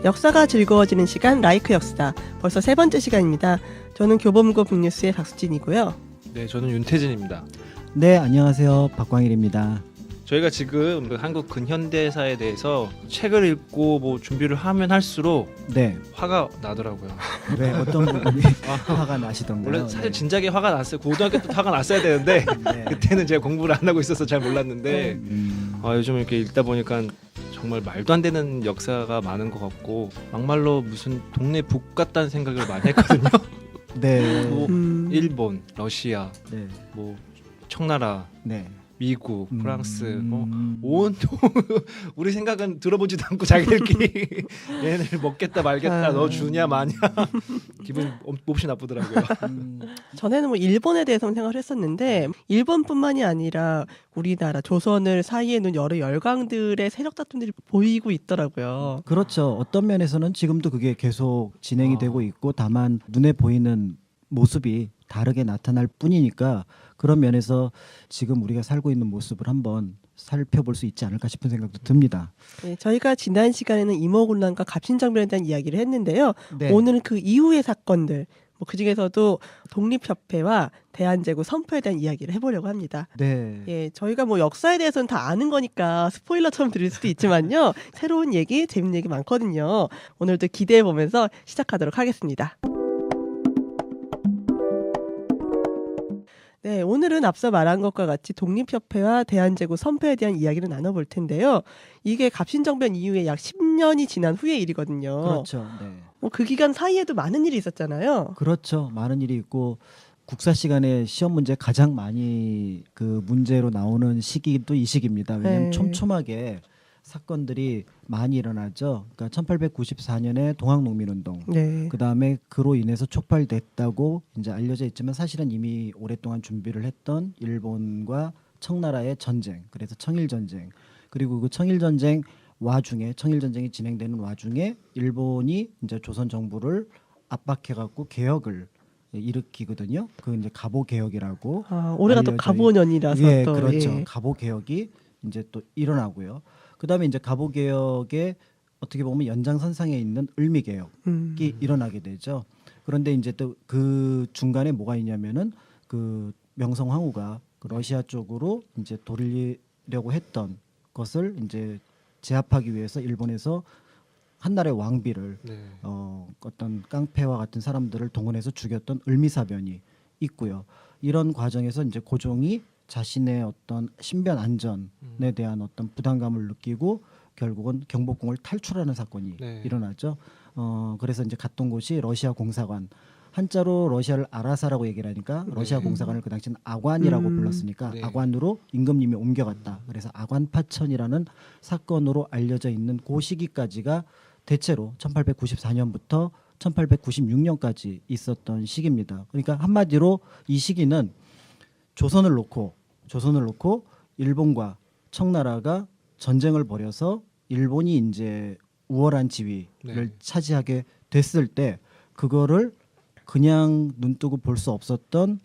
역사가 즐거워지는 시간 라이크 역사 벌써 세 번째 시간입니다. 저는 교보문고 북뉴스의 박수진이고요. 네, 저는 윤태진입니다. 네, 안녕하세요. 박광일입니다. 저희가 지금 한국 근현대사에 대해서 책을 읽고 뭐 준비를 하면 할수록 네, 화가 나더라고요. 왜 어떤 부분이 화가 나시던가요? 원래 사실 네. 진작에 화가 났어요. 고등학교 때 화가 났어야 되는데 네. 그때는 제가 공부를 안 하고 있어서 잘 몰랐는데 요즘 이렇게 읽다 보니까 정말 말도 안 되는 역사가 많은 것 같고 막말로 무슨 동네 북 같다는 생각을 많이 했거든요. 네, 뭐 일본, 러시아, 네, 뭐 청나라, 네. 미국, 프랑스, 온 우리 생각은 들어보지도 않고 자기들끼리 얘네를 먹겠다 말겠다, 너 주냐 마냐 기분 몹시 나쁘더라고요. 전에는 뭐 일본에 대해서만 생각을 했었는데 일본뿐만이 아니라 우리나라 조선을 사이에 놓은 여러 열강들의 세력 다툼들이 보이고 있더라고요. 그렇죠. 어떤 면에서는 지금도 그게 계속 진행이 되고 있고 다만 눈에 보이는 모습이 다르게 나타날 뿐이니까 그런 면에서 지금 우리가 살고 있는 모습을 한번 살펴볼 수 있지 않을까 싶은 생각도 듭니다. 네, 저희가 지난 시간에는 임오군란과 갑신정변에 대한 이야기를 했는데요. 네. 오늘은 그 이후의 사건들, 뭐 그중에서도 독립협회와 대한제국 선포에 대한 이야기를 해보려고 합니다. 네. 예, 저희가 뭐 역사에 대해서는 다 아는 거니까 스포일러처럼 드릴 수도 있지만요. 새로운 얘기, 재밌는 얘기 많거든요. 오늘도 기대해 보면서 시작하도록 하겠습니다. 네, 오늘은 앞서 말한 것과 같이 독립협회와 대한제국 선포에 대한 이야기를 나눠볼 텐데요. 이게 갑신정변 이후에 약 10년이 지난 후의 일이거든요. 그렇죠. 네. 뭐 그 기간 사이에도 많은 일이 있었잖아요. 그렇죠. 많은 일이 있고 국사 시간에 시험 문제 가장 많이 그 문제로 나오는 시기도 이 시기입니다. 왜냐하면 네. 촘촘하게 사건들이 많이 일어나죠. 그러니까 1894년에 동학농민운동, 네. 그 다음에 그로 인해서 촉발됐다고 이제 알려져 있지만 사실은 이미 오랫동안 준비를 했던 일본과 청나라의 전쟁, 그래서 청일전쟁, 그리고 그 청일전쟁 와중에 청일전쟁이 진행되는 와중에 일본이 이제 조선 정부를 압박해갖고 개혁을 일으키거든요. 그 이제 갑오 개혁이라고. 올해가 또 알려져 갑오년이라서 예, 또 그렇죠. 예. 갑오 개혁이 이제 또 일어나고요. 그다음에 이제 갑오 개혁의 어떻게 보면 연장선상에 있는 을미 개혁이 일어나게 되죠. 그런데 이제 또 그 중간에 뭐가 있냐면은 그 명성 황후가 그 러시아 쪽으로 이제 돌리려고 했던 것을 이제 제압하기 위해서 일본에서 한나라의 왕비를 네. 어떤 깡패와 같은 사람들을 동원해서 죽였던 을미사변이 있고요. 이런 과정에서 이제 고종이 자신의 어떤 신변 안전에 대한 어떤 부담감을 느끼고 결국은 경복궁을 탈출하는 사건이 네. 일어나죠. 그래서 이제 갔던 곳이 러시아 공사관. 한자로 러시아를 아라사라고 얘기를 하니까 러시아 공사관을 그 당시는 아관이라고 불렀으니까 네. 아관으로 임금님이 옮겨갔다. 그래서 아관파천이라는 사건으로 알려져 있는 그 시기까지가 대체로 1894년부터 1896년까지 있었던 시기입니다. 그러니까 한마디로 이 시기는 조선을 놓고 일본과 청나라가 전쟁을 벌여서 일본이 이제 우월한 지위를 네. 차지하게 됐을 때 그거를 그냥 눈뜨고 볼 수 없었던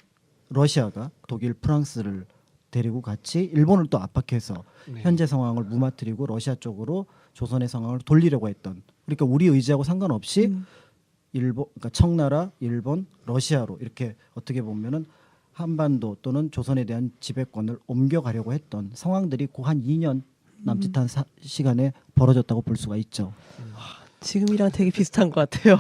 러시아가 독일, 프랑스를 데리고 같이 일본을 또 압박해서 네. 현재 상황을 무마뜨리고 러시아 쪽으로 조선의 상황을 돌리려고 했던. 그러니까 우리 의지하고 상관없이 일본, 그러니까 청나라, 일본, 러시아로 이렇게 어떻게 보면은 한반도 또는 조선에 대한 지배권을 옮겨가려고 했던 상황들이 그 한 2년 남짓한 시간에 벌어졌다고 볼 수가 있죠. 지금이랑 되게 비슷한 것 같아요.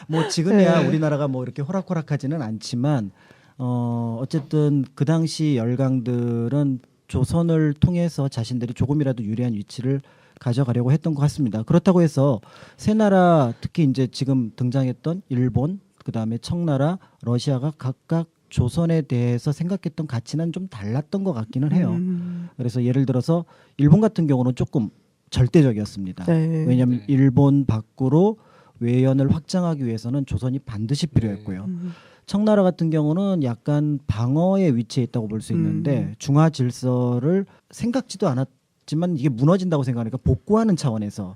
뭐 지금이야 네. 우리나라가 뭐 이렇게 호락호락하지는 않지만 어쨌든 그 당시 열강들은 조선을 통해서 자신들이 조금이라도 유리한 위치를 가져가려고 했던 것 같습니다. 그렇다고 해서 세 나라 특히 이제 지금 등장했던 일본, 그다음에 청나라, 러시아가 각각 조선에 대해서 생각했던 가치는 좀 달랐던 것 같기는 해요. 그래서 예를 들어서 일본 같은 경우는 조금 절대적이었습니다. 네. 왜냐하면 네. 일본 밖으로 외연을 확장하기 위해서는 조선이 반드시 필요했고요. 청나라 같은 경우는 약간 방어의 위치에 있다고 볼 수 있는데 중화 질서를 생각지도 않았지만 이게 무너진다고 생각하니까 복구하는 차원에서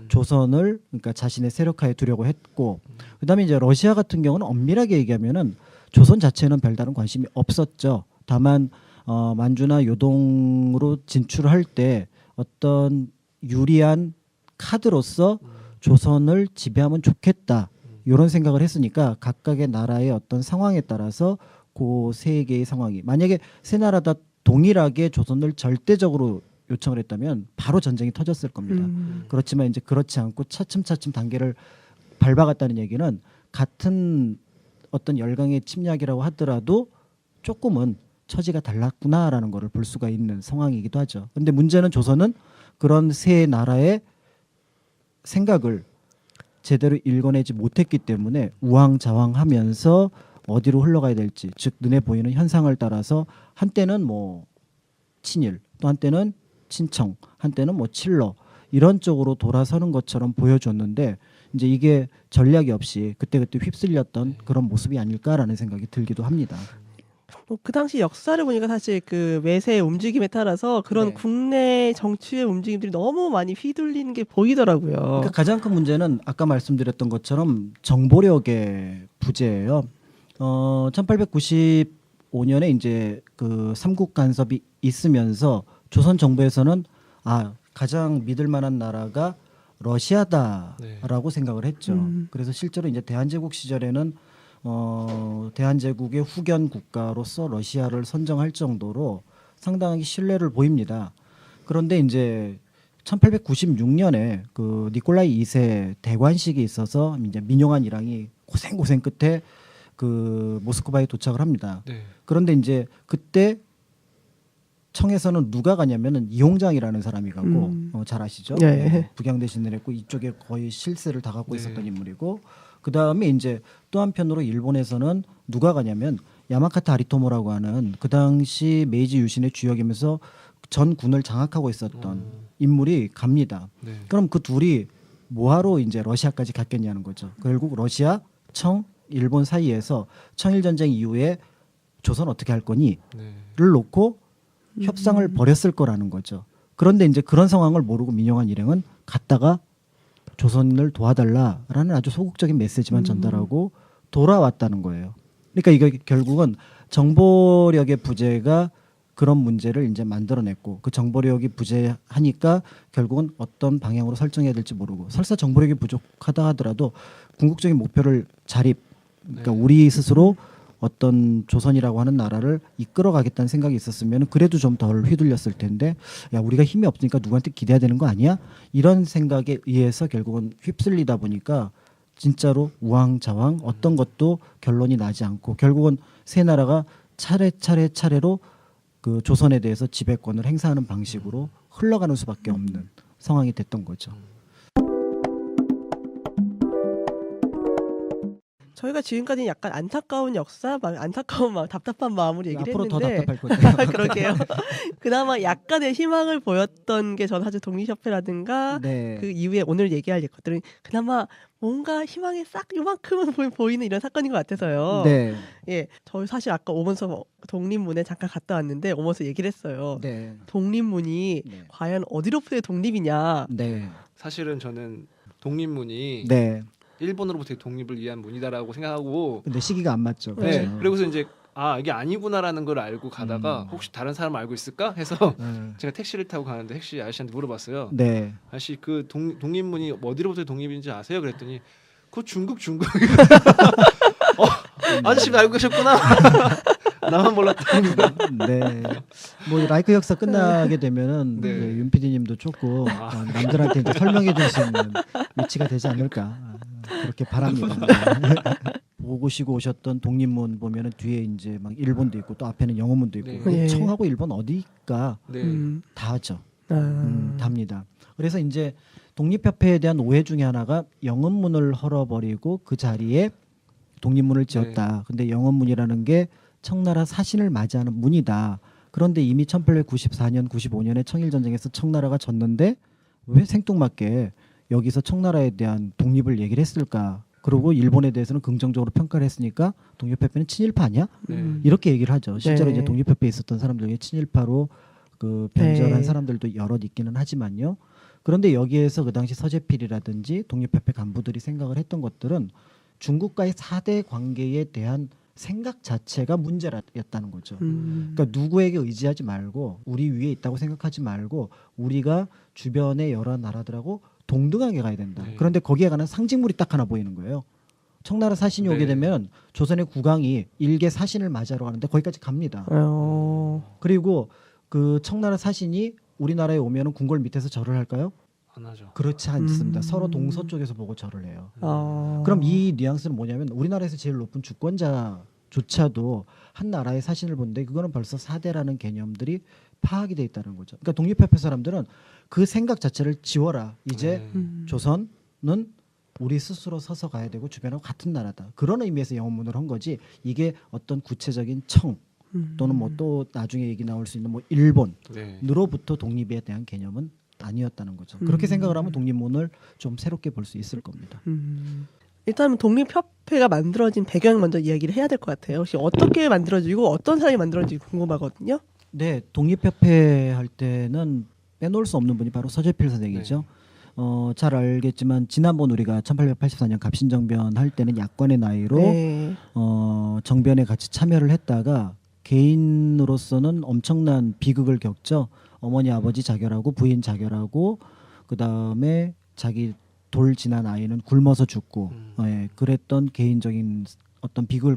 조선을 그러니까 자신의 세력화에 두려고 했고 그다음에 이제 러시아 같은 경우는 엄밀하게 얘기하면은 조선 자체는 별다른 관심이 없었죠. 다만 만주나 요동으로 진출할 때 어떤 유리한 카드로서 조선을 지배하면 좋겠다 이런 생각을 했으니까 각각의 나라의 어떤 상황에 따라서 그 세 개의 상황이 만약에 세 나라 다 동일하게 조선을 절대적으로 요청을 했다면 바로 전쟁이 터졌을 겁니다. 그렇지만 이제 그렇지 않고 차츰차츰 단계를 밟아갔다는 얘기는 같은 어떤 열강의 침략이라고 하더라도 조금은 처지가 달랐구나라는 것을 볼 수가 있는 상황이기도 하죠. 근데 문제는 조선은 그런 세 나라의 생각을 제대로 읽어내지 못했기 때문에 우왕좌왕하면서 어디로 흘러가야 될지, 즉 눈에 보이는 현상을 따라서 한때는 뭐 친일, 또 한때는 친청, 한때는 뭐 칠러 이런 쪽으로 돌아서는 것처럼 보여줬는데 이제 이게 전략이 없이 그때그때 휩쓸렸던 그런 모습이 아닐까라는 생각이 들기도 합니다. 그 당시 역사를 보니까 사실 그 외세의 움직임에 따라서 그런 네. 국내 정치의 움직임들이 너무 많이 휘둘리는 게 보이더라고요. 그러니까 가장 큰 문제는 아까 말씀드렸던 것처럼 정보력의 부재예요. 1895년에 이제 그 삼국 간섭이 있으면서 조선 정부에서는 가장 믿을 만한 나라가 러시아다라고 생각을 했죠. 그래서 실제로 이제 대한제국 시절에는 대한제국의 후견 국가로서 러시아를 선정할 정도로 상당히 신뢰를 보입니다. 그런데 이제 1896년에 그 니콜라이 2세 대관식이 있어서 이제 민용한 일왕이 고생 끝에 그 모스크바에 도착을 합니다. 네. 그런데 이제 그때 청에서는 누가 가냐면은 이홍장이라는 사람이 가고 잘 아시죠? 네. 북양대신을 했고 이쪽에 거의 실세를 다 갖고 네. 있었던 인물이고 그 다음에 이제 또 한편으로 일본에서는 누가 가냐면 야마카타 아리토모라고 하는 그 당시 메이지 유신의 주역이면서 전 군을 장악하고 있었던 인물이 갑니다. 네. 그럼 그 둘이 뭐하러 이제 러시아까지 갔겠냐는 거죠. 결국 러시아, 청, 일본 사이에서 청일 전쟁 이후에 조선 어떻게 할 거니를 네. 놓고 협상을 벌였을 거라는 거죠. 그런데 이제 그런 상황을 모르고 민용한 일행은 갔다가 조선을 도와달라라는 아주 소극적인 메시지만 전달하고 돌아왔다는 거예요. 그러니까 이거 결국은 정보력의 부재가 그런 문제를 이제 만들어냈고 그 정보력이 부재하니까 결국은 어떤 방향으로 설정해야 될지 모르고 설사 정보력이 부족하다 하더라도 궁극적인 목표를 그러니까 네. 우리 스스로 어떤 조선이라고 하는 나라를 이끌어가겠다는 생각이 있었으면 그래도 좀 덜 휘둘렸을 텐데 야 우리가 힘이 없으니까 누구한테 기대야 되는 거 아니야? 이런 생각에 의해서 결국은 휩쓸리다 보니까 진짜로 우왕좌왕 어떤 것도 결론이 나지 않고 결국은 세 나라가 차례로 그 조선에 대해서 지배권을 행사하는 방식으로 흘러가는 수밖에 없는 상황이 됐던 거죠. 저희가 지금까지 약간 안타까운 역사, 안타까운 답답한 마음으로 얘기를 앞으로 더 했는데 답답할 거예요. 그러게요. 그나마 약간의 희망을 보였던 게 저는 사실 독립협회라든가 네. 그 이후에 오늘 얘기할 것들은 그나마 뭔가 희망이 싹 요만큼은 보이는 이런 사건인 것 같아서요. 네. 예, 저희 사실 아까 오면서 독립문에 잠깐 갔다 왔는데 오면서 얘기를 했어요. 네. 독립문이 네. 과연 어디로부터의 독립이냐. 네. 사실은 저는 독립문이 네. 일본으로부터의 독립을 위한 문이다라고 생각하고 근데 시기가 안 맞죠. 네. 그렇죠. 그리고서 이제 이게 아니구나라는 걸 알고 가다가 혹시 다른 사람 알고 있을까 해서 제가 택시를 타고 가는데 택시 아저씨한테 물어봤어요. 네. 아저씨 그 독립문이 어디로부터 독립인지 아세요? 그랬더니 그 중국 아저씨 알고 계셨구나. 나만 몰랐다. 네. 뭐 라이크 역사 끝나게 되면은 네. 이제 윤 PD님도 조금 남들한테 이제 설명해 줄 수 있는 위치가 되지 않을까 그렇게 바랍니다. 보시고 오셨던 독립문 보면은 뒤에 이제 막 일본도 있고 또 앞에는 영어문도 있고 네. 네. 청하고 일본 어디가 네. 다 하죠. 아. 답니다. 그래서 이제 독립협회에 대한 오해 중에 하나가 영어문을 헐어버리고 그 자리에 독립문을 지었다. 근데 영어문이라는 게 청나라 사신을 맞이하는 문이다. 그런데 이미 1894년, 95년에 청일전쟁에서 청나라가 졌는데 왜 생뚱맞게 여기서 청나라에 대한 독립을 얘기를 했을까? 그리고 일본에 대해서는 긍정적으로 평가를 했으니까 독립협회는 친일파 아니야? 네. 이렇게 얘기를 하죠. 실제로 네. 이제 독립협회에 있었던 사람들 중에 친일파로 그 변절한 네. 사람들도 여럿 있기는 하지만요. 그런데 여기에서 그 당시 서재필이라든지 독립협회 간부들이 생각을 했던 것들은 중국과의 4대 관계에 대한 생각 자체가 문제였다는 거죠. 그러니까 누구에게 의지하지 말고 우리 위에 있다고 생각하지 말고 우리가 주변의 여러 나라들하고 동등하게 가야 된다. 네. 그런데 거기에 관한 상징물이 딱 하나 보이는 거예요. 청나라 사신이 오게 네. 되면 조선의 국왕이 일개 사신을 맞이하러 가는데 거기까지 갑니다. 어. 그리고 그 청나라 사신이 우리나라에 오면은 궁궐 밑에서 절을 할까요? 안 하죠. 그렇지 않습니다. 음. 서로 동서쪽에서 보고 절을 해요. 어. 그럼 이 뉘앙스는 뭐냐면 우리나라에서 제일 높은 주권자조차도 한 나라의 사신을 보는데 그거는 벌써 사대라는 개념들이 파악이 돼 있다는 거죠. 그러니까 독립협회 사람들은 그 생각 자체를 지워라. 이제 네. 조선은 우리 스스로 서서 가야 되고 주변하고 같은 나라다. 그런 의미에서 영원문을 한 거지. 이게 어떤 구체적인 청 또는 뭐 또 나중에 얘기 나올 수 있는 뭐 일본으로부터 네. 독립에 대한 개념은 아니었다는 거죠. 그렇게 생각을 하면 독립문을 좀 새롭게 볼 수 있을 겁니다. 일단 독립협회가 만들어진 배경 먼저 이야기를 해야 될 것 같아요. 혹시 어떻게 만들어지고 어떤 사람이 만들어진지 궁금하거든요. 네, 독립협회 할 때는 빼놓을 수 없는 분이 바로 서재필 선생이죠. 잘 알겠지만 지난번 우리가 1884년 갑신정변 할 때는 약관의 나이로 네. 정변에 같이 참여를 했다가 개인으로서는 엄청난 비극을 겪죠. 어머니 아버지 자결하고 부인 자결하고 그다음에 자기 돌 지난 아이는 굶어서 죽고 예, 그랬던 개인적인 어떤 비극을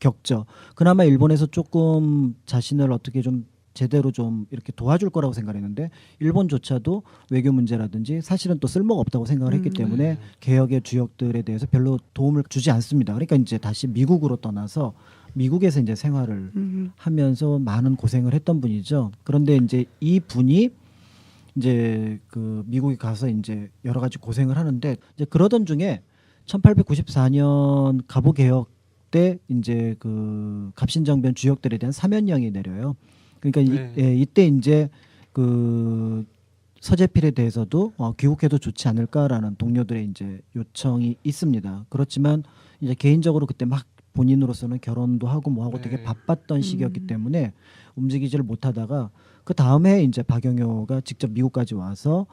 겪죠. 그나마 일본에서 조금 자신을 어떻게 좀 제대로 좀 이렇게 도와줄 거라고 생각했는데 일본조차도 외교 문제라든지 사실은 또 쓸모가 없다고 생각을 했기 때문에 네. 개혁의 주역들에 대해서 별로 도움을 주지 않습니다. 그러니까 이제 다시 미국으로 떠나서 미국에서 이제 생활을 하면서 많은 고생을 했던 분이죠. 그런데 이제 이 분이 이제 그 미국에 가서 이제 여러 가지 고생을 하는데 이제 그러던 중에 1894년 갑오 개혁 때 이제 그 갑신정변 주역들에 대한 사면령이 내려요. 그러니까 네. 이때 이제 그 서재필에 대해서도 귀국해도 좋지 않을까라는 동료들의 이제 요청이 있습니다. 그렇지만 이제 개인적으로 그때 막 본인으로서는 결혼도 하고 뭐 하고 네. 되게 바빴던 시기였기 때문에 움직이지를 못하다가 그 다음에 이제 박영효가 직접 미국까지 와서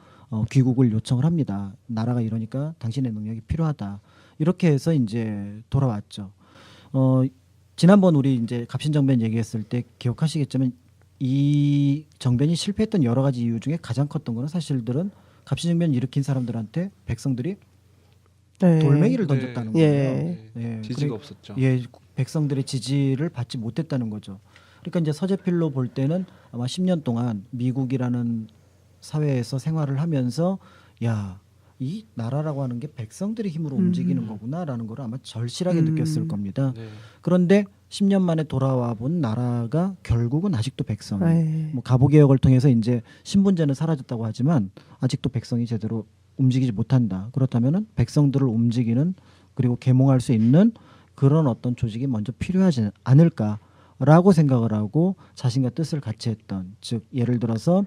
귀국을 요청을 합니다. 나라가 이러니까 당신의 능력이 필요하다. 이렇게 해서 이제 돌아왔죠. 지난번 우리 이제 갑신정변 얘기했을 때 기억하시겠지만 이 정변이 실패했던 여러 가지 이유 중에 가장 컸던 거는 사실들은 갑신정변 일으킨 사람들한테 백성들이 네. 돌멩이를 네. 던졌다는 예. 거예요. 예, 지지가 그래- 없었죠. 예, 백성들의 지지를 받지 못했다는 거죠. 그러니까 이제 서재필로 볼 때는 아마 10년 동안 미국이라는 사회에서 생활을 하면서 야, 이 나라라고 하는 게 백성들의 힘으로 움직이는 거구나라는 걸 아마 절실하게 느꼈을 겁니다. 네. 그런데 10년 만에 돌아와 본 나라가 결국은 아직도 백성. 네. 뭐 갑오 개혁을 통해서 이제 신분제는 사라졌다고 하지만 아직도 백성이 제대로 움직이지 못한다. 그렇다면은 백성들을 움직이는 그리고 계몽할 수 있는 그런 어떤 조직이 먼저 필요하지 않을까라고 생각을 하고 자신과 뜻을 같이 했던, 즉 예를 들어서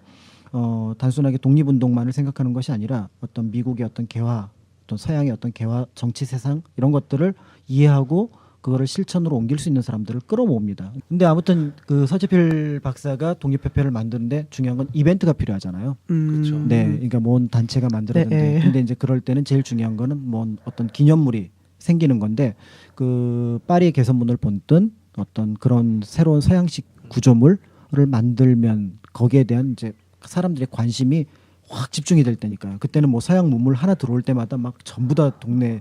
단순하게 독립운동만을 생각하는 것이 아니라 어떤 미국의 어떤 개화, 어떤 서양의 어떤 개화 정치 세상 이런 것들을 이해하고 그거를 실천으로 옮길 수 있는 사람들을 끌어모읍니다. 근데 아무튼 그 서재필 박사가 독립협회를 만드는데 중요한 건 이벤트가 필요하잖아요. 그렇죠. 네, 그러니까 뭔 단체가 만들어야 되는데, 네. 근데 이제 그럴 때는 제일 중요한 거는 뭔 어떤 기념물이 생기는 건데 그 파리 개선문을 본뜬 어떤 그런 새로운 서양식 구조물을 만들면 거기에 대한 이제 사람들의 관심이 확 집중이 될 때니까요. 그때는 뭐 서양 문물 하나 들어올 때마다 막 전부 다 동네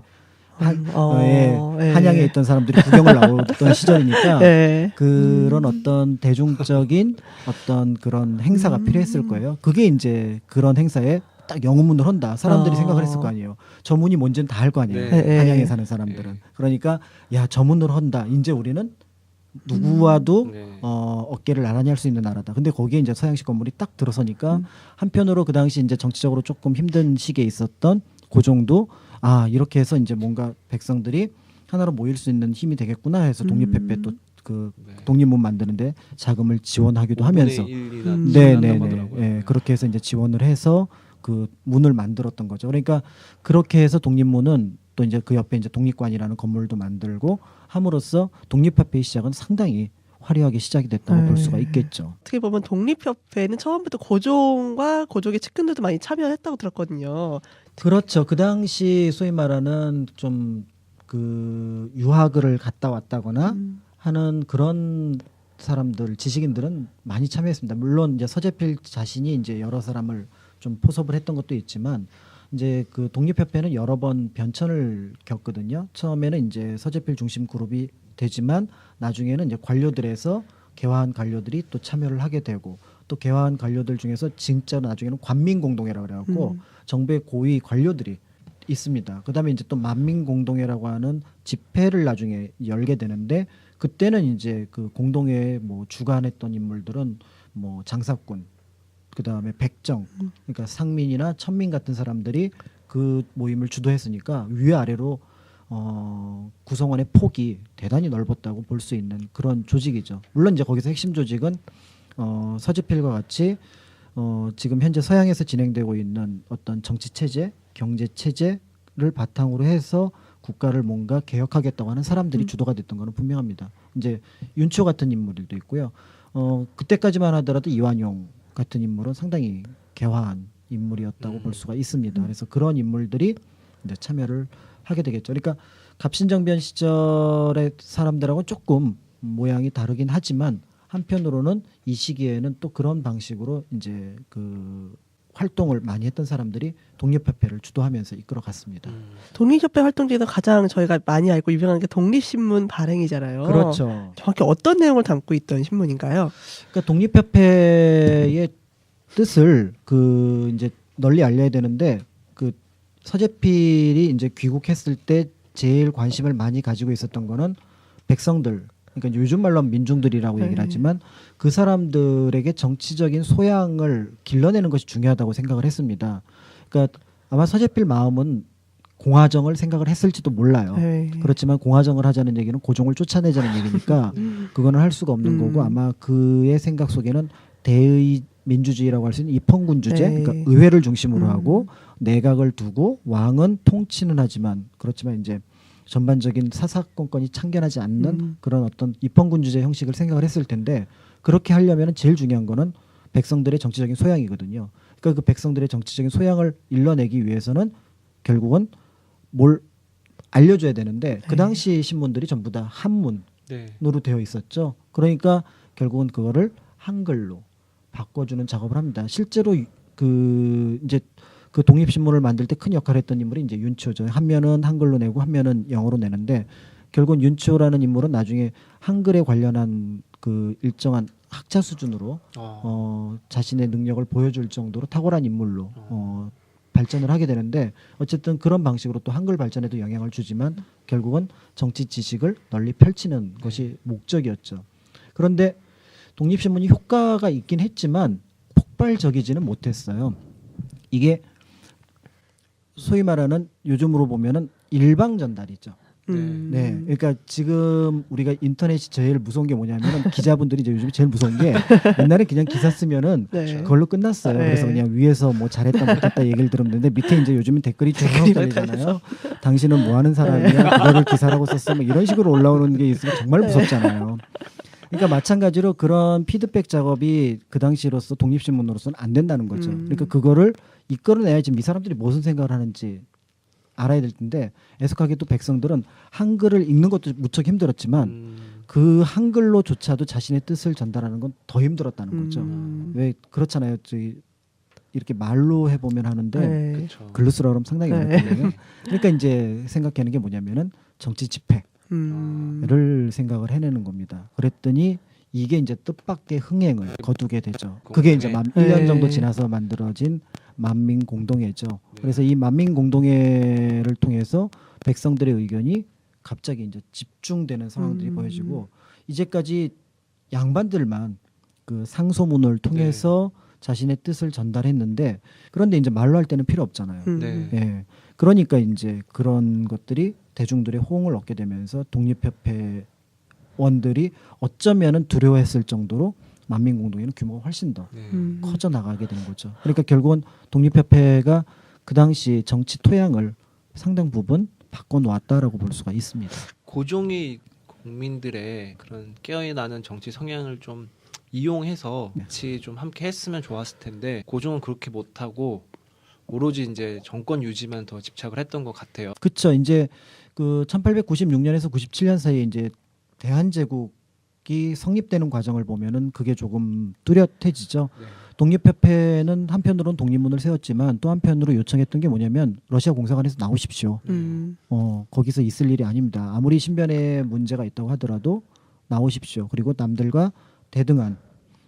한양에 있던 사람들이 구경을 나오던 시절이니까 네. 그런 어떤 대중적인 어떤 그런 행사가 필요했을 거예요. 그게 이제 그런 행사에 딱 영웅문을 한다. 사람들이 생각을 했을 거 아니에요. 저 문이 뭔지는 다 알 거 아니에요. 네. 한양에 사는 사람들은. 네. 그러니까 야, 저 문으로 한다. 이제 우리는 누구와도 네. 어깨를 나란히 할 수 있는 나라다. 근데 거기에 이제 서양식 건물이 딱 들어서니까 한편으로 그 당시 이제 정치적으로 조금 힘든 시기에 있었던 고종도 이렇게 해서 이제 뭔가 백성들이 하나로 모일 수 있는 힘이 되겠구나 해서 독립협회 또 그 네. 독립문 만드는데 자금을 지원하기도 하면서 1이나 네네네 예, 그렇게 해서 이제 지원을 해서 그 문을 만들었던 거죠. 그러니까 그렇게 해서 독립문은 또 이제 그 옆에 이제 독립관이라는 건물도 만들고 함으로써 독립협회의 시작은 상당히 화려하게 시작이 됐다고 볼 수가 있겠죠. 어떻게 보면 독립협회는 처음부터 고종과 고종의 측근들도 많이 참여했다고 들었거든요. 그렇죠. 그 당시 소위 말하는 좀 그 유학을 갔다 왔다거나 하는 그런 사람들, 지식인들은 많이 참여했습니다. 물론 이제 서재필 자신이 이제 여러 사람을 좀 포섭을 했던 것도 있지만 이제 그 독립협회는 여러 번 변천을 겪거든요. 처음에는 이제 서재필 중심 그룹이 되지만 나중에는 이제 관료들에서 개화한 관료들이 또 참여를 하게 되고 또 개화한 관료들 중에서 진짜로 나중에는 관민공동회라고 그래갖고 정부의 고위 관료들이 있습니다. 그다음에 이제 또 만민공동회라고 하는 집회를 나중에 열게 되는데 그때는 이제 그 공동회에 뭐 주관했던 인물들은 뭐 장사꾼, 그다음에 백정, 그러니까 상민이나 천민 같은 사람들이 그 모임을 주도했으니까 위아래로 구성원의 폭이 대단히 넓었다고 볼 수 있는 그런 조직이죠. 물론 이제 거기서 핵심 조직은 서재필과 같이 지금 현재 서양에서 진행되고 있는 어떤 정치 체제, 경제 체제를 바탕으로 해서 국가를 뭔가 개혁하겠다고 하는 사람들이 주도가 됐던 거는 분명합니다. 이제 윤치호 같은 인물들도 있고요. 그때까지만 하더라도 이완용 같은 인물은 상당히 개화한 인물이었다고 볼 수가 있습니다. 그래서 그런 인물들이 이제 참여를 하게 되겠죠. 그러니까 갑신정변 시절의 사람들하고 조금 모양이 다르긴 하지만 한편으로는 이 시기에는 또 그런 방식으로 이제 그 활동을 많이 했던 사람들이 독립협회를 주도하면서 이끌어갔습니다. 독립협회 활동 중에서 가장 저희가 많이 알고 유명한 게 독립신문 발행이잖아요. 그렇죠. 정확히 어떤 내용을 담고 있던 신문인가요? 그러니까 독립협회의 뜻을 그 이제 널리 알려야 되는데 그 서재필이 이제 귀국했을 때 제일 관심을 많이 가지고 있었던 거는 백성들, 그러니까 요즘 말로 하면 민중들이라고 얘기를 하지만 그 사람들에게 정치적인 소양을 길러내는 것이 중요하다고 생각을 했습니다. 그러니까 아마 서재필 마음은 공화정을 생각을 했을지도 몰라요. 네. 그렇지만 공화정을 하자는 얘기는 고종을 쫓아내자는 얘기니까 그거는 할 수가 없는 거고 아마 그의 생각 속에는 대의 민주주의라고 할 수 있는 입헌군주제, 네. 그러니까 의회를 중심으로 하고 내각을 두고 왕은 통치는 하지만 그렇지만 이제 전반적인 사사건건이 참견하지 않는 그런 어떤 입헌군주제 형식을 생각을 했을 텐데 그렇게 하려면 제일 중요한 거는 백성들의 정치적인 소양이거든요. 그러니까 그 백성들의 정치적인 소양을 일러내기 위해서는 결국은 뭘 알려줘야 되는데 그 당시 신문들이 전부 다 한문으로 네. 되어 있었죠. 그러니까 결국은 그거를 한글로 바꿔주는 작업을 합니다. 실제로 그 이제 그 독립신문을 만들 때 큰 역할을 했던 인물이 이제 윤치호죠. 한 면은 한글로 내고 한 면은 영어로 내는데 결국은 윤치호라는 인물은 나중에 한글에 관련한 그 일정한 학자 수준으로 자신의 능력을 보여줄 정도로 탁월한 인물로 발전을 하게 되는데 어쨌든 그런 방식으로 또 한글 발전에도 영향을 주지만 결국은 정치 지식을 널리 펼치는 것이 목적이었죠. 그런데 독립신문이 효과가 있긴 했지만 폭발적이지는 못했어요. 이게 소위 말하는 요즘으로 보면은 일방 전달이죠. 네, 그러니까 지금 우리가 인터넷이 제일 무서운 게 뭐냐면은 기자분들이 이제 요즘 제일 무서운 게 옛날에 그냥 기사 쓰면은 네. 그걸로 끝났어요. 네. 그래서 그냥 위에서 뭐 잘했다 못했다 얘기를 들었는데 밑에 이제 요즘은 댓글이 쭉 달리잖아요. 당신은 뭐 하는 사람이야? 그거를 기사라고 썼어? 뭐 이런 식으로 올라오는 게 있으면 정말 무섭잖아요. 그러니까 마찬가지로 그런 피드백 작업이 그 당시로서 독립신문으로서는 안 된다는 거죠. 그러니까 그거를 이끌어내야 지금 이 사람들이 무슨 생각을 하는지 알아야 될 텐데 애석하게도 백성들은 한글을 읽는 것도 무척 힘들었지만 그 한글로조차도 자신의 뜻을 전달하는 건 더 힘들었다는 거죠. 왜 그렇잖아요. 이렇게 말로 해보면 하는데 네. 그렇죠. 글로 쓰라 그러면 상당히 네. 어렵거든요. 그러니까 이제 생각하는 게 뭐냐면은 정치 집회를 생각을 해내는 겁니다. 그랬더니 이게 이제 뜻밖의 흥행을 거두게 되죠. 그게 이제 1년 정도 지나서 만들어진 만민공동회죠. 그래서 이 만민공동회를 통해서 백성들의 의견이 갑자기 이제 집중되는 상황들이 보여지고 이제까지 양반들만 그 상소문을 통해서 자신의 뜻을 전달했는데 그런데 이제 말로 할 때는 필요 없잖아요. 네. 예. 그러니까 이제 그런 것들이 대중들의 호응을 얻게 되면서 독립협회원들이 어쩌면은 두려워했을 정도로 만민공동회는 규모가 훨씬 더 커져 나가게 된 거죠. 그러니까 결국은 독립협회가 그 당시 정치 토양을 상당 부분 바꿔놓았다라고 볼 수가 있습니다. 고종이 국민들의 그런 깨어나는 정치 성향을 좀 이용해서 같이 좀 함께 했으면 좋았을 텐데 고종은 그렇게 못하고 오로지 이제 정권 유지만 더 집착을 했던 것 같아요. 그렇죠. 이제 그 1896년에서 97년 사이에 이제 대한제국이 성립되는 과정을 보면은 그게 조금 뚜렷해지죠. 독립협회는 한편으로는 독립문을 세웠지만 또 한편으로 요청했던 게 뭐냐면 러시아 공사관에서 나오십시오. 거기서 있을 일이 아닙니다. 아무리 신변에 문제가 있다고 하더라도 나오십시오. 그리고 남들과 대등한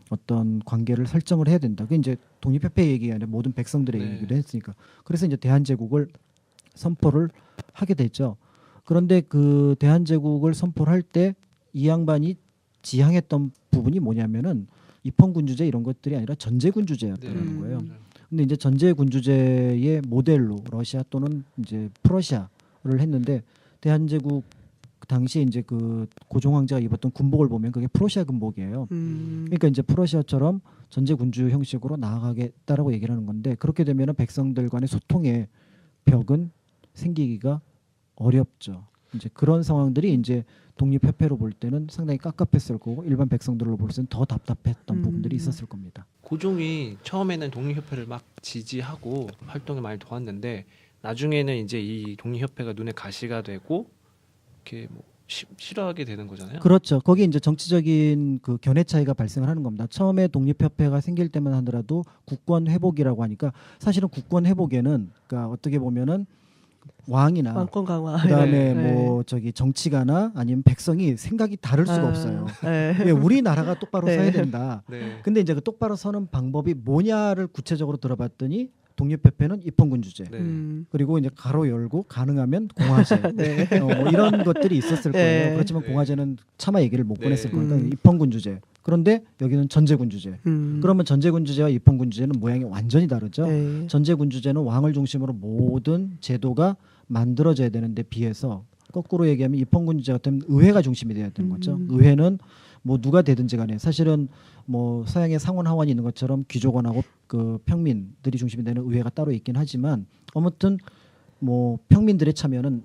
어떤 관계를 설정을 해야 된다. 그게 이제 독립협회 얘기가 아니라 모든 백성들의 네. 얘기를 했으니까. 그래서 이제 대한제국을 선포를 하게 됐죠. 그런데 그 대한제국을 선포를 할 때 이 양반이 지향했던 부분이 뭐냐면은 입헌군 주제 이런 것들이 아니라 전제군 주제였다는 네. 거예요. 맞아요. 근데 이제 전제군 주제의 모델로 러시아 또는 이제 프러시아를 했는데 대한제국 당시에 이제 그 고종 황제가 입었던 군복을 보면 그게 프러시아 군복이에요. 그러니까 이제 프러시아처럼 전제군주 형식으로 나아가겠다라고 얘기를 하는 건데 그렇게 되면은 백성들 간의 소통의 벽은 생기기가 어렵죠. 이제 그런 상황들이 이제 독립협회로 볼 때는 상당히 깝깝했을 거고 일반 백성들로 볼 때는 더 답답했던 부분들이 있었을 겁니다. 고종이 처음에는 독립협회를 막 지지하고 활동에 많이 도왔는데 나중에는 이제 이 독립협회가 눈에 가시가 되고 이렇게 뭐 싫어하게 되는 거잖아요. 그렇죠. 거기 이제 정치적인 그 견해 차이가 발생을 하는 겁니다. 처음에 독립협회가 생길 때만 하더라도 국권 회복이라고 하니까 사실은 국권 회복에는 그러니까 어떻게 보면은 왕이나 왕권 강화. 그다음에 네. 뭐 저기 정치가나 아니면 백성이 생각이 다를 수가 없어요. 네. 왜 우리나라가 똑바로 네. 서야 된다. 네. 근데 이제 그 똑바로 서는 방법이 뭐냐를 구체적으로 들어봤더니 독립협회는 입헌군 주제. 네. 그리고 이제 가로 열고 가능하면 공화제 네. 뭐 이런 것들이 있었을 거예요. 네. 그렇지만 네. 공화제는 차마 얘기를 못 네. 꺼냈을 거니까 입헌군 주제. 그런데 여기는 전제군 주제. 그러면 전제군 주제와 입헌군 주제는 모양이 완전히 다르죠. 네. 전제군 주제는 왕을 중심으로 모든 제도가 만들어져야 되는데 비해서 거꾸로 얘기하면 입헌군 주제 같으면 의회가 중심이 돼야 되는 거죠. 의회는 뭐 누가 되든지 간에 사실은 뭐 서양의 상원 하원이 있는 것처럼 귀족원하고 그 평민들이 중심이 되는 의회가 따로 있긴 하지만 아무튼 뭐 평민들의 참여는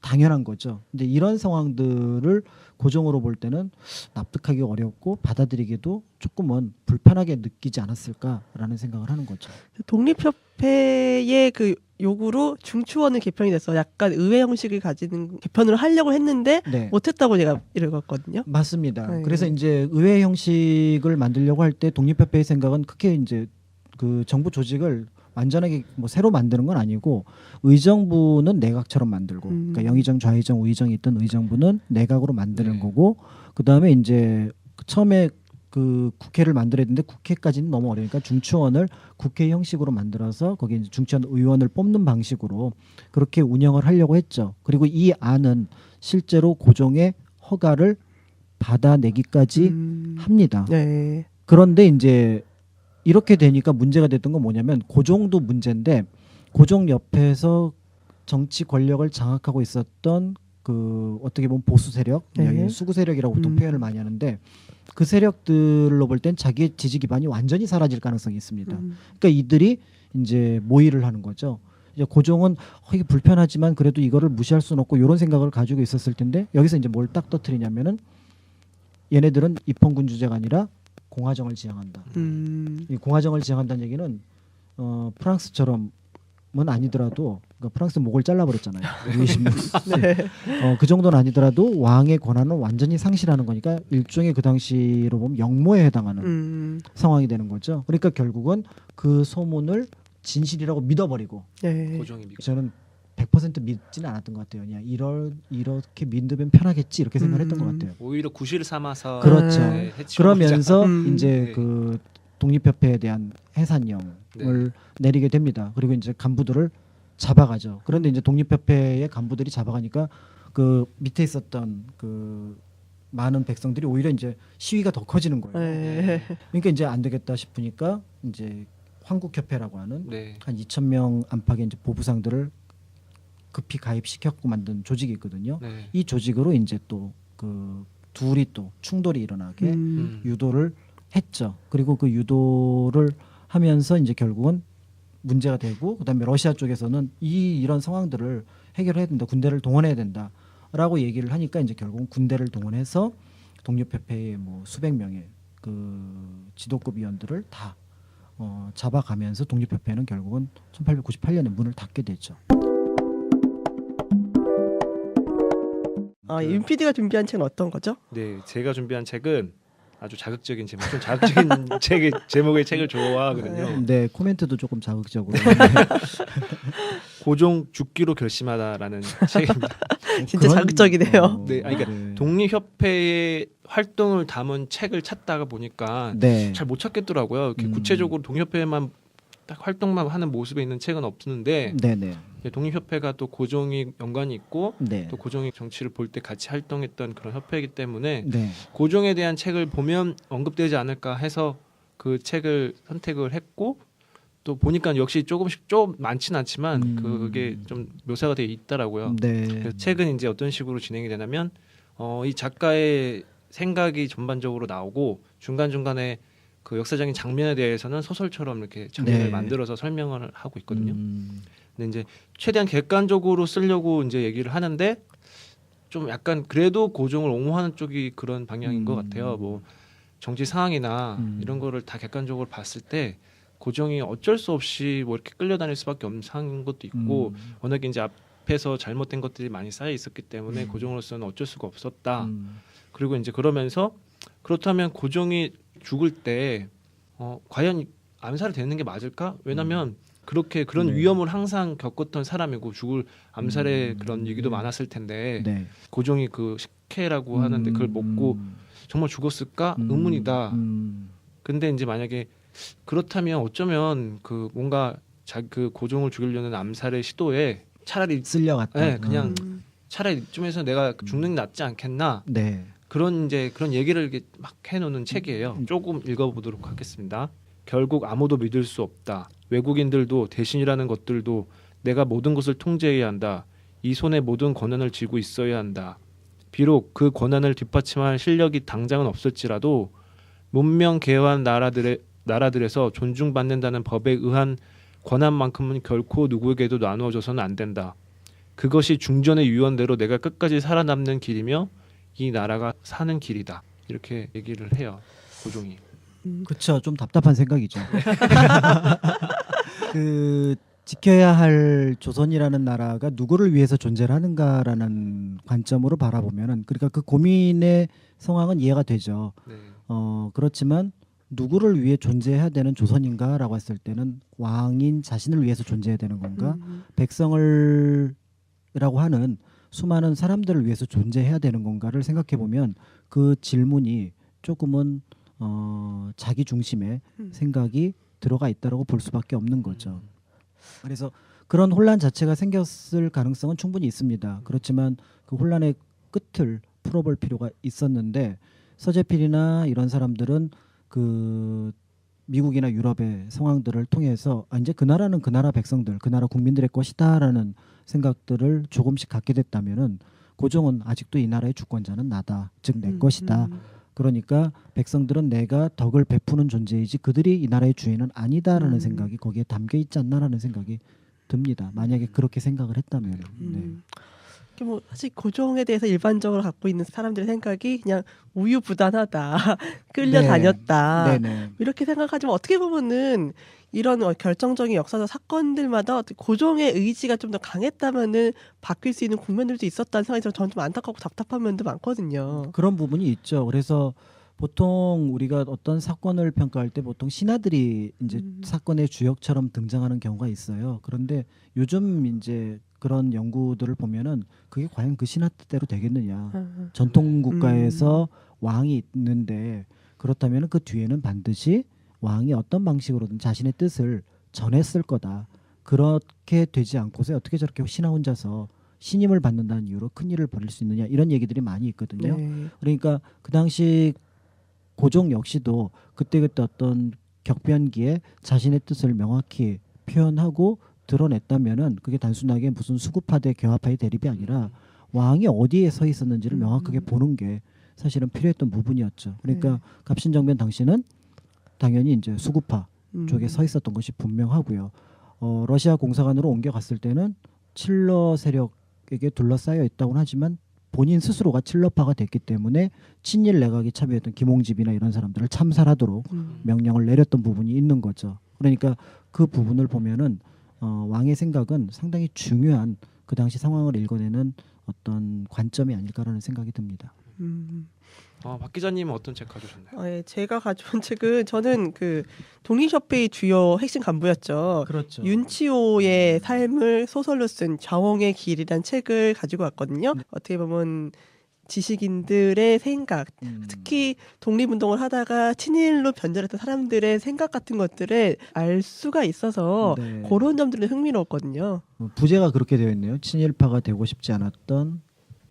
당연한 거죠. 근데 이런 상황들을 고종으로 볼 때는 납득하기 어렵고 받아들이기도 조금은 불편하게 느끼지 않았을까라는 생각을 하는 거죠. 독립협회의 그 요구로 중추원은 개편이 됐어. 약간 의회 형식을 가지는 개편을 하려고 했는데 네. 못했다고 제가 읽었거든요. 맞습니다. 네. 그래서 이제 의회 형식을 만들려고 할 때 독립협회의 생각은 크게 이제 그 정부 조직을 완전하게 뭐 새로 만드는 건 아니고 의정부는 내각처럼 만들고 그러니까 영의정, 좌의정, 우의정이 있던 의정부는 내각으로 만드는 네. 거고 그다음에 이제 처음에 그 국회를 만들어야 되는데 국회까지는 너무 어려우니까 중추원을 국회 형식으로 만들어서 거기에 이제 중추원 의원을 뽑는 방식으로 그렇게 운영을 하려고 했죠. 그리고 이 안은 실제로 고종의 허가를 받아내기까지 합니다. 네. 그런데 이제 이렇게 되니까 문제가 됐던 건 뭐냐면 고종도 문제인데 고종 옆에서 정치 권력을 장악하고 있었던 그 어떻게 보면 보수 세력, 네. 여기 수구 세력이라고 보통 표현을 많이 하는데 그 세력들로 볼 땐 자기의 지지 기반이 완전히 사라질 가능성이 있습니다. 그러니까 이들이 이제 모의를 하는 거죠. 이제 고종은 이게 불편하지만 그래도 이거를 무시할 수는 없고 이런 생각을 가지고 있었을 텐데 여기서 이제 뭘 딱 터뜨리냐면은 얘네들은 입헌군 주제가 아니라 공화정을 지향한다. 이 공화정을 지향한다는 얘기는 프랑스처럼은 아니더라도 그러니까 프랑스 목을 잘라버렸잖아요. 루이 16세. 네. 그 정도는 아니더라도 왕의 권한을 완전히 상실하는 거니까 일종의 그 당시로 보면 역모에 해당하는 상황이 되는 거죠. 그러니까 결국은 그 소문을 진실이라고 믿어버리고 네. 고종이 믿고 저는 100% 믿지는 않았던 것 같아요. 그냥 이렇게 믿으면 편하겠지 이렇게 생각했던 것 같아요. 오히려 구실 삼아서 그렇죠. 네, 해치우고자. 그러면서 이제 네. 그 독립협회에 대한 해산령을 네. 내리게 됩니다. 그리고 이제 간부들을 잡아가죠. 그런데 이제 독립협회의 간부들이 잡아가니까 그 밑에 있었던 그 많은 백성들이 오히려 이제 시위가 더 커지는 거예요. 네. 그러니까 이제 안 되겠다 싶으니까 이제 황국협회라고 하는 네. 한 2,000명 안팎의 이제 보부상들을 급히 가입시켰고 만든 조직이 있거든요. 네. 이 조직으로 이제 또 그 둘이 또 충돌이 일어나게 유도를 했죠. 그리고 그 유도를 하면서 이제 결국은 문제가 되고 그다음에 러시아 쪽에서는 이런 상황들을 해결해야 된다. 군대를 동원해야 된다라고 얘기를 하니까 이제 결국은 군대를 동원해서 독립협회의 뭐 수백 명의 그 지도급 위원들을 다 잡아가면서 독립협회는 결국은 1898년에 문을 닫게 되죠. 아, 윤PD가 준비한 책은 어떤 거죠? 네, 제가 준비한 책은 아주 자극적인 제목, 좀 자극적인 책의 제목의 책을 좋아하거든요. 네, 코멘트도 조금 자극적으로. 고종 죽기로 결심하다라는 책입니다. 진짜 자극적이네요. 네, 아니, 그러니까 독립협회의 활동을 담은 책을 찾다가 보니까 네. 잘 못 찾겠더라고요. 이렇게 구체적으로 독립협회만 딱 활동만 하는 모습에 있는 책은 없는데 네네. 독립협회가 또 고종이 연관이 있고 네. 또 고종이 정치를 볼 때 같이 활동했던 그런 협회이기 때문에 네. 고종에 대한 책을 보면 언급되지 않을까 해서 그 책을 선택을 했고 또 보니까 역시 조금씩 좀 많지는 않지만 그게 좀 묘사가 되어 있더라고요. 네. 그래서 책은 이제 어떤 식으로 진행이 되냐면 이 작가의 생각이 전반적으로 나오고 중간중간에 그 역사적인 장면에 대해서는 소설처럼 이렇게 장면을 네. 만들어서 설명을 하고 있거든요. 근데 이제 최대한 객관적으로 쓰려고 이제 얘기를 하는데 좀 약간 그래도 고종을 옹호하는 쪽이 그런 방향인 것 같아요. 뭐 정치 상황이나 이런 거를 다 객관적으로 봤을 때 고종이 어쩔 수 없이 뭐 이렇게 끌려다닐 수밖에 없는 상황인 것도 있고 워낙 이제 앞에서 잘못된 것들이 많이 쌓여 있었기 때문에 고종으로서는 어쩔 수가 없었다. 그리고 이제 그러면서 그렇다면 고종이 죽을 때 과연 암살이 되는 게 맞을까? 왜냐하면 그렇게 그런 네. 위험을 항상 겪었던 사람이고 죽을 암살의 그런 얘기도 많았을 텐데 네. 고종이 그 식혜라고 하는데 그걸 먹고 정말 죽었을까? 의문이다. 근데 이제 만약에 그렇다면 어쩌면 그 뭔가 그 고종을 죽이려는 암살의 시도에 차라리 쓸려갔다. 네, 그냥 차라리 이쯤에서 내가 죽는 게 낫지 않겠나? 네. 그런 얘기를 이렇게 막 해놓는 책이에요. 조금 읽어보도록 하겠습니다. 결국 아무도 믿을 수 없다. 외국인들도 대신이라는 것들도 내가 모든 것을 통제해야 한다. 이 손에 모든 권한을 쥐고 있어야 한다. 비록 그 권한을 뒷받침할 실력이 당장은 없을지라도 문명 개화한 나라들에서 존중받는다는 법에 의한 권한만큼은 결코 누구에게도 나누어져서는 안 된다. 그것이 중전의 유언대로 내가 끝까지 살아남는 길이며 이 나라가 사는 길이다. 이렇게 얘기를 해요. 고종이. 그렇죠. 좀 답답한 생각이죠. 그 지켜야 할 조선이라는 나라가 누구를 위해서 존재를 하는가라는 관점으로 바라보면은 그러니까 그 고민의 상황은 이해가 되죠. 네. 그렇지만 누구를 위해 존재해야 되는 조선인가라고 했을 때는 왕인 자신을 위해서 존재해야 되는 건가? 백성을 라고 하는 수많은 사람들을 위해서 존재해야 되는 건가를 생각해 보면 그 질문이 조금은 자기 중심의 생각이 들어가 있다라고 볼 수밖에 없는 거죠. 그래서 그런 혼란 자체가 생겼을 가능성은 충분히 있습니다. 그렇지만 그 혼란의 끝을 풀어볼 필요가 있었는데 서재필이나 이런 사람들은 그 미국이나 유럽의 상황들을 통해서 이제 그 나라는 그 나라 백성들, 그 나라 국민들의 것이다라는 생각들을 조금씩 갖게 됐다면은 고종은 아직도 이 나라의 주권자는 나다, 즉 내 것이다. 그러니까 백성들은 내가 덕을 베푸는 존재이지 그들이 이 나라의 주인은 아니다라는 생각이 거기에 담겨 있지 않나라는 생각이 듭니다. 만약에 그렇게 생각을 했다면. 네. 뭐 사실 고종에 대해서 일반적으로 갖고 있는 사람들의 생각이 그냥 우유부단하다, 끌려다녔다 네네. 이렇게 생각하지만 어떻게 보면은 이런 결정적인 역사적 사건들마다 고종의 의지가 좀 더 강했다면은 바뀔 수 있는 국면들도 있었다는 생각이 들어서 저는 좀 안타깝고 답답한 면도 많거든요. 그런 부분이 있죠. 그래서 보통 우리가 어떤 사건을 평가할 때 보통 신하들이 이제 사건의 주역처럼 등장하는 경우가 있어요. 그런데 요즘 이제 그런 연구들을 보면은 그게 과연 그 신하 뜻대로 되겠느냐. 전통 국가에서 왕이 있는데 그렇다면 그 뒤에는 반드시 왕이 어떤 방식으로든 자신의 뜻을 전했을 거다. 그렇게 되지 않고서 어떻게 저렇게 신하 혼자서 신임을 받는다는 이유로 큰 일을 벌일 수 있느냐 이런 얘기들이 많이 있거든요. 네. 그러니까 그 당시 고종 역시도 그때그때 어떤 격변기에 자신의 뜻을 명확히 표현하고 드러냈다면은 그게 단순하게 무슨 수구파대 개화파의 대립이 아니라 왕이 어디에 서 있었는지를 명확하게 보는 게 사실은 필요했던 부분이었죠. 그러니까 갑신정변 당시는 당연히 이제 수구파 쪽에 서 있었던 것이 분명하고요. 러시아 공사관으로 옮겨갔을 때는 칠러 세력에게 둘러싸여 있다고는 하지만 본인 스스로가 칠러파가 됐기 때문에 친일 내각에 참여했던 김홍집이나 이런 사람들을 참살하도록 명령을 내렸던 부분이 있는 거죠. 그러니까 그 부분을 보면은 왕의 생각은 상당히 중요한 그 당시 상황을 읽어내는 어떤 관점이 아닐까라는 생각이 듭니다. 박 기자님은 어떤 책 가져오셨나요? 예, 제가 가져온 책은 저는 그 독립협회의 주요 핵심 간부였죠. 그렇죠. 윤치호의 삶을 소설로 쓴 좌홍의 길이란 책을 가지고 왔거든요. 어떻게 보면 지식인들의 생각, 특히 독립운동을 하다가 친일로 변절했던 사람들의 생각 같은 것들을 알 수가 있어서 네. 그런 점들은 흥미로웠거든요. 부제가 그렇게 되어 있네요. 친일파가 되고 싶지 않았던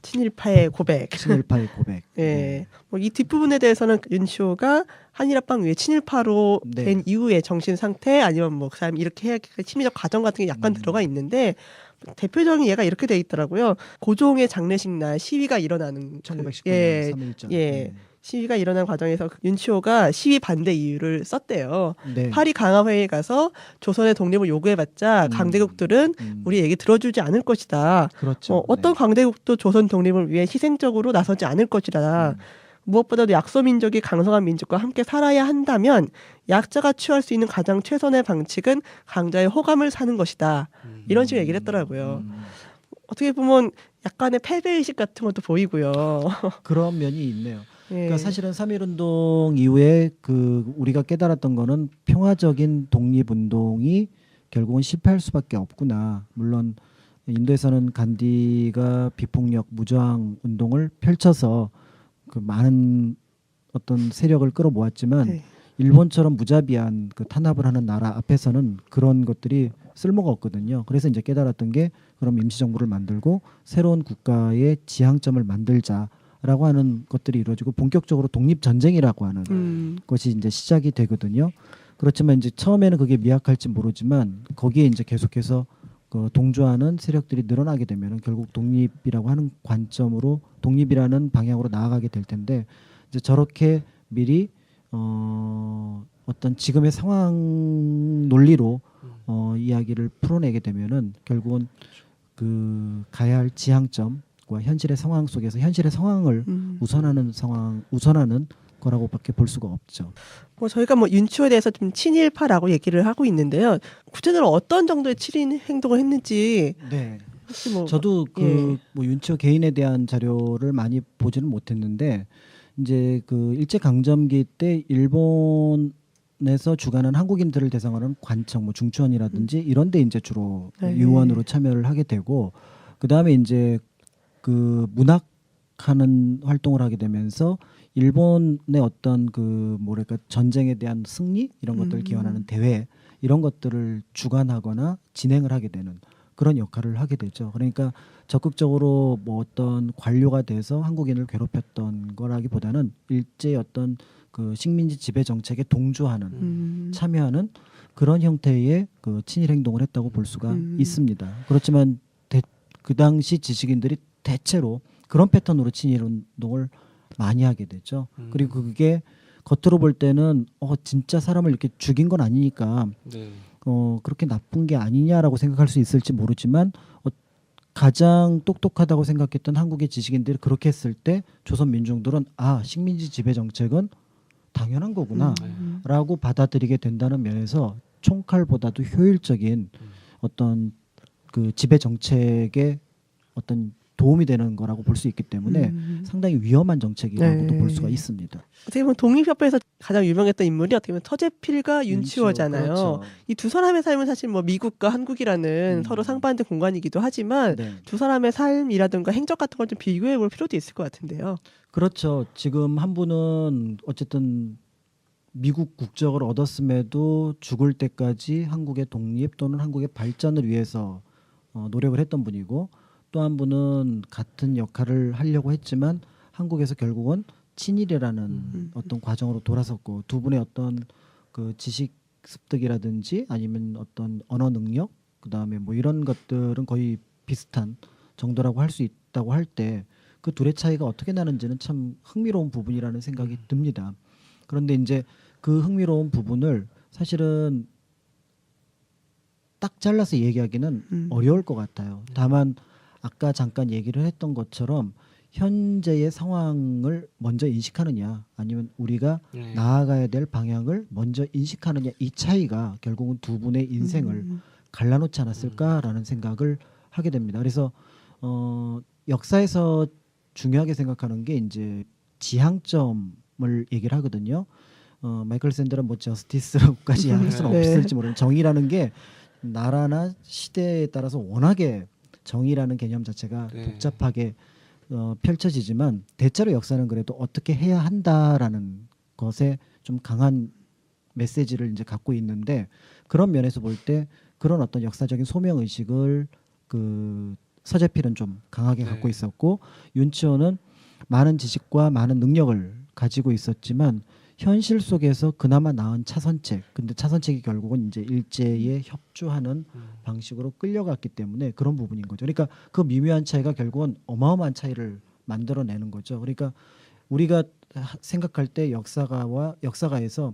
친일파의 고백. 친일파의 고백. 예. 뭐 이 뒷부분에 대해서는 윤치호가 한일합방 위에 친일파로 네. 된 이후의 정신 상태 아니면 뭐 그 사람이 이렇게 해야 심리적 과정 같은 게 약간 들어가 있는데 대표적인 예가 이렇게 돼 있더라고요. 고종의 장례식 날 시위가 일어나는 1919년 예, 3.1절. 예. 시위가 일어난 과정에서 윤치호가 시위 반대 이유를 썼대요. 네. 파리 강화회의에 가서 조선의 독립을 요구해봤자 강대국들은 우리 얘기 들어주지 않을 것이다. 그렇죠. 어떤 네. 강대국도 조선 독립을 위해 희생적으로 나서지 않을 것이다. 무엇보다도 약소민족이 강성한 민족과 함께 살아야 한다면 약자가 취할 수 있는 가장 최선의 방식은 강자의 호감을 사는 것이다. 이런 식으로 얘기를 했더라고요. 어떻게 보면 약간의 패배의식 같은 것도 보이고요. 그런 면이 있네요. 예. 그러니까 사실은 3.1운동 이후에 그 우리가 깨달았던 거는 평화적인 독립운동이 결국은 실패할 수밖에 없구나. 물론 인도에서는 간디가 비폭력 무저항 운동을 펼쳐서 그 많은 어떤 세력을 끌어모았지만 네. 일본처럼 무자비한 그 탄압을 하는 나라 앞에서는 그런 것들이 쓸모가 없거든요. 그래서 이제 깨달았던 게 그럼 임시정부를 만들고 새로운 국가의 지향점을 만들자라고 하는 것들이 이루어지고 본격적으로 독립전쟁이라고 하는 것이 이제 시작이 되거든요. 그렇지만 이제 처음에는 그게 미약할지 모르지만 거기에 이제 계속해서 그 동조하는 세력들이 늘어나게 되면은 결국 독립이라고 하는 관점으로 독립이라는 방향으로 나아가게 될 텐데 이제 저렇게 미리 어떤 지금의 상황 논리로 이야기를 풀어내게 되면은 결국은 그 가야 할 지향점과 현실의 상황 속에서 현실의 상황을 우선하는 거라고밖에 볼 수가 없죠. 뭐 저희가 뭐 윤치호에 대해서 좀 친일파라고 얘기를 하고 있는데요. 구체적으로 어떤 정도의 친일 행동을 했는지 네. 혹시 뭐 저도 그 뭐 윤치호 개인에 대한 자료를 많이 보지는 못했는데 이제 그 일제 강점기 때 일본에서 주관한 한국인들을 대상으로 하는 관청, 뭐 중추원이라든지 이런 데 이제 주로 네. 유원으로 참여를 하게 되고 그다음에 이제 그 문학하는 활동을 하게 되면서 일본의 어떤 그 뭐랄까 전쟁에 대한 승리 이런 것들을 기원하는 대회 이런 것들을 주관하거나 진행을 하게 되는 그런 역할을 하게 되죠. 그러니까 적극적으로 뭐 어떤 관료가 돼서 한국인을 괴롭혔던 거라기보다는 일제의 어떤 그 식민지 지배 정책에 동조하는 참여하는 그런 형태의 그 친일 행동을 했다고 볼 수가 있습니다. 그렇지만 그 당시 지식인들이 대체로 그런 패턴으로 친일 운동을 많이 하게 되죠. 그리고 그게 겉으로 볼 때는 진짜 사람을 이렇게 죽인 건 아니니까 네. 그렇게 나쁜 게 아니냐라고 생각할 수 있을지 모르지만 가장 똑똑하다고 생각했던 한국의 지식인들이 그렇게 했을 때 조선 민중들은 식민지 지배 정책은 당연한 거구나라고 받아들이게 된다는 면에서 총칼보다도 효율적인 어떤 그 지배 정책에 어떤 도움이 되는 거라고 볼 수 있기 때문에 상당히 위험한 정책이라고도 네. 볼 수가 있습니다. 어떻게 보면 독립협회에서 가장 유명했던 인물이 어떻게 보면 터제필과 윤치호잖아요. 그렇죠. 이 두 사람의 삶은 사실 뭐 미국과 한국이라는 서로 상반된 공간이기도 하지만 네. 두 사람의 삶이라든가 행적 같은 걸 좀 비교해 볼 필요도 있을 것 같은데요. 그렇죠. 지금 한 분은 어쨌든 미국 국적을 얻었음에도 죽을 때까지 한국의 독립 또는 한국의 발전을 위해서 노력을 했던 분이고 또 한 분은 같은 역할을 하려고 했지만 한국에서 결국은 친일이라는 어떤 과정으로 돌아섰고 두 분의 어떤 그 지식 습득이라든지 아니면 어떤 언어 능력 그다음에 뭐 이런 것들은 거의 비슷한 정도라고 할 수 있다고 할 때 그 둘의 차이가 어떻게 나는지는 참 흥미로운 부분이라는 생각이 듭니다. 그런데 이제 그 흥미로운 부분을 사실은 딱 잘라서 얘기하기는 어려울 것 같아요. 다만 아까 잠깐 얘기를 했던 것처럼 현재의 상황을 먼저 인식하느냐 아니면 우리가 네. 나아가야 될 방향을 먼저 인식하느냐 이 차이가 결국은 두 분의 인생을 갈라놓지 않았을까라는 생각을 하게 됩니다. 그래서 역사에서 중요하게 생각하는 게 이제 지향점을 얘기를 하거든요. 마이클 샌들은 뭐 저스티스라고까지 할 수는 네. 없을지 모르는 정의라는 게 나라나 시대에 따라서 워낙에 정의라는 개념 자체가 네. 복잡하게 펼쳐지지만 대체로 역사는 그래도 어떻게 해야 한다라는 것에 좀 강한 메시지를 이제 갖고 있는데 그런 면에서 볼 때 그런 어떤 역사적인 소명 의식을 그 서재필은 좀 강하게 네. 갖고 있었고 윤치호는 많은 지식과 많은 능력을 가지고 있었지만 현실 속에서 그나마 나은 차선책. 근데 차선책이 결국은 이제 일제에 협조하는 방식으로 끌려갔기 때문에 그런 부분인 거죠. 그러니까 그 미묘한 차이가 결국은 어마어마한 차이를 만들어내는 거죠. 그러니까 우리가 생각할 때 역사가에서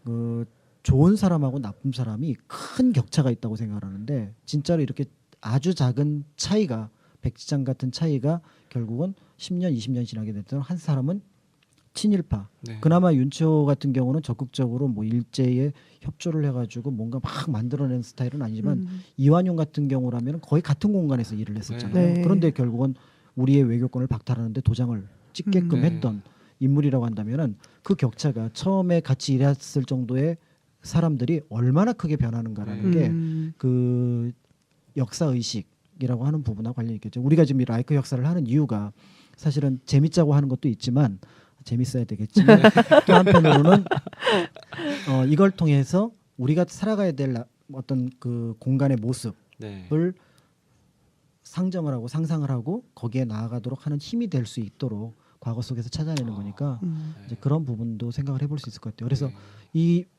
그 좋은 사람하고 나쁜 사람이 큰 격차가 있다고 생각하는데 진짜로 이렇게 아주 작은 차이가 백지장 같은 차이가 결국은 10년, 20년 지나게 됐던 한 사람은 친일파. 네. 그나마 윤치호 같은 경우는 적극적으로 뭐 일제에 협조를 해가지고 뭔가 막 만들어내는 스타일은 아니지만 이완용 같은 경우라면 거의 같은 공간에서 일을 했었잖아요. 네. 그런데 결국은 우리의 외교권을 박탈하는데 도장을 찍게끔 네. 했던 인물이라고 한다면은 그 격차가 처음에 같이 일했을 정도의 사람들이 얼마나 크게 변하는가라는 게 그 역사 의식이라고 하는 부분과 관련이 있겠죠. 우리가 지금 이 라이크 역사를 하는 이유가 사실은 재밌자고 하는 것도 있지만 재밌어야 되겠지만 또 한편으로는 이걸 통해서 우리가 살아가야 될 어떤 그 공간의 모습을 네. 상정을 하고 상상을 하고 거기에 나아가도록 하는 힘이 될 수 있도록 과거 속에서 찾아내는 거니까 이제 그런 부분도 생각을 해볼 수 있을 것 같아요. 그래서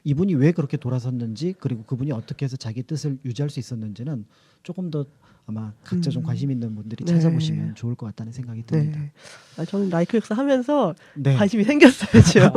이분이 왜 그렇게 돌아섰는지 그리고 그분이 어떻게 해서 자기 뜻을 유지할 수 있었는지는 조금 더 아마 각자 좀 관심 있는 분들이 네. 찾아보시면 좋을 것 같다는 생각이 듭니다. 네. 저는 라이크 역사 하면서 네. 관심이 생겼어요. 지금.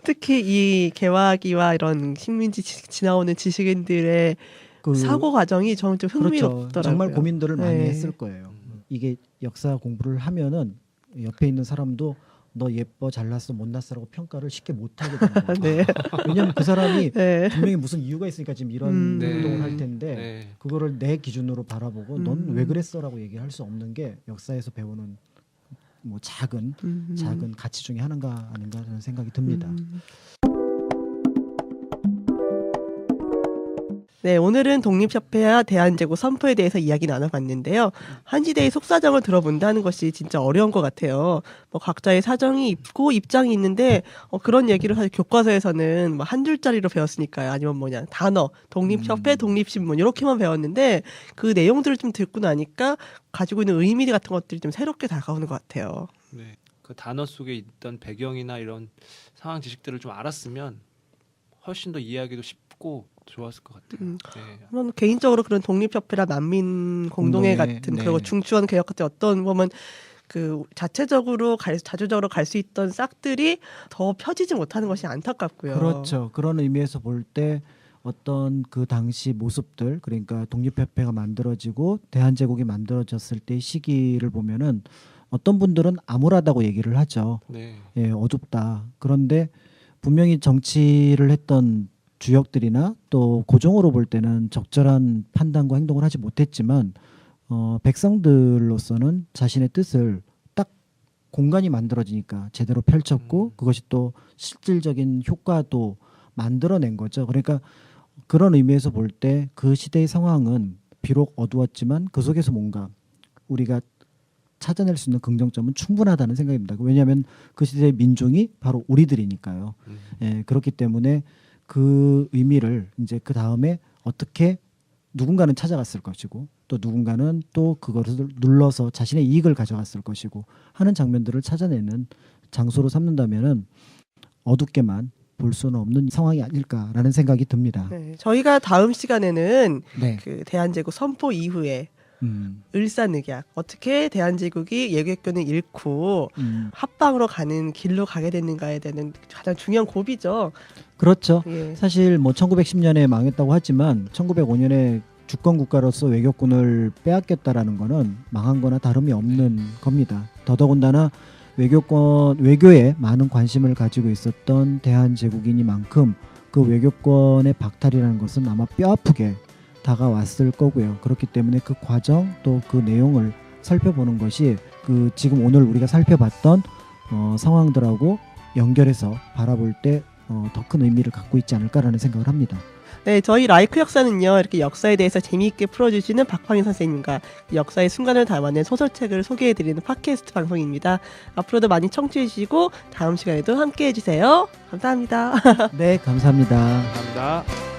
특히 이 개화기와 이런 식민지 지나오는 지식인들의 그 사고 과정이 저는 좀 흥미롭더라고요. 그렇죠. 정말 고민들을 많이 네. 했을 거예요. 이게 역사 공부를 하면은 옆에 있는 사람도 너 예뻐 잘났어 못났어라고 평가를 쉽게 못하게 되는 거예요. 네. 왜냐하면 그 사람이 네. 분명히 무슨 이유가 있으니까 지금 이런 네. 행동을 할 텐데 네. 그거를 내 기준으로 바라보고 넌 왜 그랬어라고 얘기할 수 없는 게 역사에서 배우는 뭐 작은 가치 중에 하나가 아닌가 하는 생각이 듭니다. 네, 오늘은 독립협회와 대한제국 선포에 대해서 이야기 나눠봤는데요. 한 시대의 속사정을 들어본다는 것이 진짜 어려운 것 같아요. 뭐 각자의 사정이 있고 입장이 있는데 그런 얘기를 사실 교과서에서는 뭐 한 줄짜리로 배웠으니까요. 아니면 뭐냐 단어, 독립협회, 독립신문 이렇게만 배웠는데 그 내용들을 좀 듣고 나니까 가지고 있는 의미 같은 것들이 좀 새롭게 다가오는 것 같아요. 네. 그 단어 속에 있던 배경이나 이런 상황 지식들을 좀 알았으면 훨씬 더 이해하기도 쉽고 좋았을 것 같아요. 네. 저는 개인적으로 그런 독립협회라 만민 공동회 같은 네. 그리고 중추원 개혁 같은 어떤 보면 그 자체적으로 자주적으로 갈 수 있던 싹들이 더 펴지지 못하는 것이 안타깝고요. 그렇죠. 그런 의미에서 볼 때 어떤 그 당시 모습들 그러니까 독립협회가 만들어지고 대한제국이 만들어졌을 때 시기를 보면은 어떤 분들은 암울하다고 얘기를 하죠. 네. 예, 어둡다. 그런데 분명히 정치를 했던 주역들이나 또 고종으로 볼 때는 적절한 판단과 행동을 하지 못했지만 백성들로서는 자신의 뜻을 딱 공간이 만들어지니까 제대로 펼쳤고 그것이 또 실질적인 효과도 만들어낸 거죠. 그러니까 그런 의미에서 볼 때 그 시대의 상황은 비록 어두웠지만 그 속에서 뭔가 우리가 찾아낼 수 있는 긍정점은 충분하다는 생각입니다. 왜냐하면 그 시대의 민중이 바로 우리들이니까요. 예, 그렇기 때문에 그 의미를 이제 그 다음에 어떻게 누군가는 찾아갔을 것이고 또 누군가는 또 그것을 눌러서 자신의 이익을 가져갔을 것이고 하는 장면들을 찾아내는 장소로 삼는다면은 어둡게만 볼 수는 없는 상황이 아닐까라는 생각이 듭니다. 네, 저희가 다음 시간에는 네. 그 대한제국 선포 이후에 을사늑약 어떻게 대한제국이 예교권을 잃고 합방으로 가는 길로 가게 됐는가에 대한 가장 중요한 고비죠. 그렇죠. 예. 사실 뭐 1910년에 망했다고 하지만 1905년에 주권 국가로서 외교권을 빼앗겼다라는 거는 망한 거나 다름이 없는 겁니다. 더더군다나 외교에 많은 관심을 가지고 있었던 대한제국이니만큼 그 외교권의 박탈이라는 것은 아마 뼈아프게 다가왔을 거고요. 그렇기 때문에 그 과정 또 그 내용을 살펴보는 것이 그 그 지금 오늘 우리가 살펴봤던 상황들하고 연결해서 바라볼 때 더 큰 의미를 갖고 있지 않을까라는 생각을 합니다. 네, 저희 라이크 역사는요, 이렇게 역사에 대해서 재미있게 풀어주시는 박황희 선생님과 역사의 순간을 담아낸 소설책을 소개해드리는 팟캐스트 방송입니다. 앞으로도 많이 청취해주시고 다음 시간에도 함께해주세요. 감사합니다. 네, 감사합니다. 감사합니다.